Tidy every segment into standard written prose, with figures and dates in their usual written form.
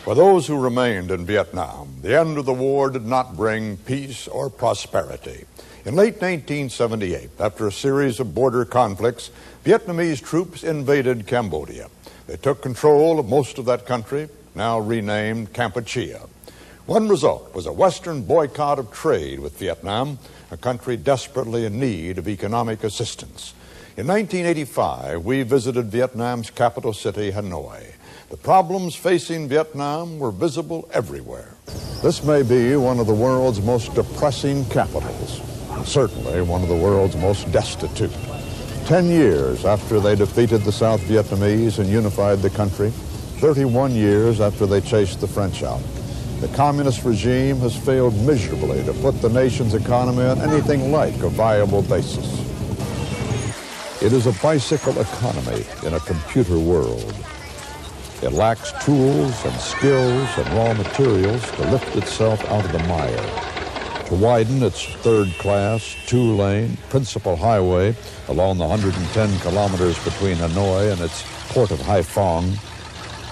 For those who remained in Vietnam, the end of the war did not bring peace or prosperity. In late 1978, after a series of border conflicts, Vietnamese troops invaded Cambodia. They took control of most of that country, now renamed Kampuchea. One result was a Western boycott of trade with Vietnam, a country desperately in need of economic assistance. In 1985, we visited Vietnam's capital city, Hanoi. The problems facing Vietnam were visible everywhere. This may be one of the world's most depressing capitals, and certainly one of the world's most destitute. 10 years after they defeated the South Vietnamese and unified the country, 31 years after they chased the French out, the communist regime has failed miserably to put the nation's economy on anything like a viable basis. It is a bicycle economy in a computer world. It lacks tools and skills and raw materials to lift itself out of the mire, to widen its third-class, two-lane, principal highway along the 110 kilometers between Hanoi and its port of Haiphong.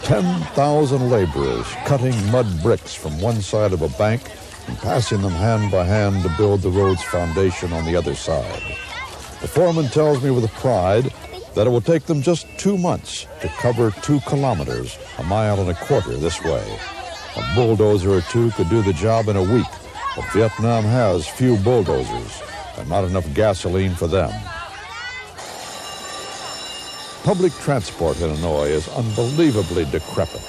10,000 laborers cutting mud bricks from one side of a bank and passing them hand by hand to build the road's foundation on the other side. The foreman tells me with pride that it will take them just 2 months to cover 2 kilometers, a mile and a quarter this way. A bulldozer or two could do the job in a week, but Vietnam has few bulldozers and not enough gasoline for them. Public transport in Hanoi is unbelievably decrepit.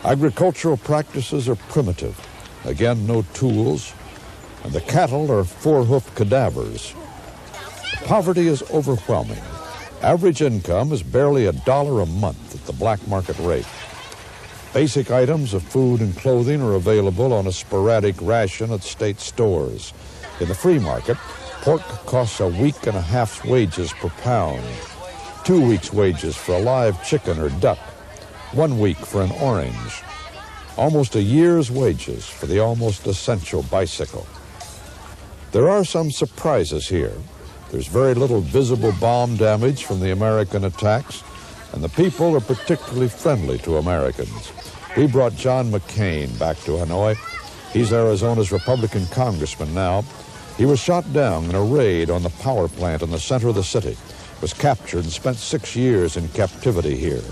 Agricultural practices are primitive. Again, no tools, and the cattle are four-hoofed cadavers. Poverty is overwhelming. Average income is barely $1 a month at the black market rate. Basic items of food and clothing are available on a sporadic ration at state stores. In the free market, pork costs a week and a half's wages per pound, 2 weeks' wages for a live chicken or duck, 1 week for an orange, almost a year's wages for the almost essential bicycle. There are some surprises here. There's very little visible bomb damage from the American attacks, and the people are particularly friendly to Americans. We brought John McCain back to Hanoi. He's Arizona's Republican congressman now. He was shot down in a raid on the power plant in the center of the city, was captured and spent 6 years in captivity here.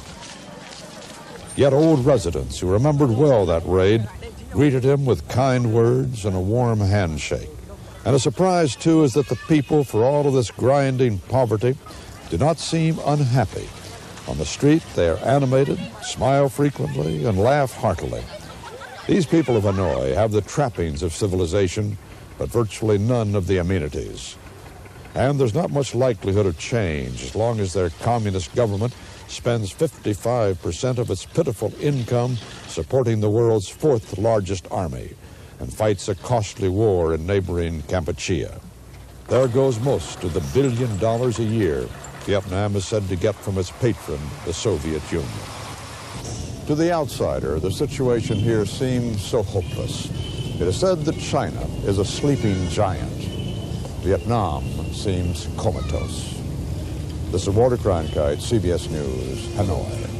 Yet old residents who remembered well that raid greeted him with kind words and a warm handshake. And a surprise, too, is that the people, for all of this grinding poverty, do not seem unhappy. On the street, they are animated, smile frequently, and laugh heartily. These people of Hanoi have the trappings of civilization, but virtually none of the amenities. And there's not much likelihood of change as long as their communist government spends 55% of its pitiful income supporting the world's 4th largest army and fights a costly war in neighboring Kampuchea. There goes most of the $1 billion a year Vietnam is said to get from its patron, the Soviet Union. To the outsider, the situation here seems so hopeless. It is said that China is a sleeping giant. Vietnam seems comatose. This is Walter Cronkite, CBS News, Hanoi.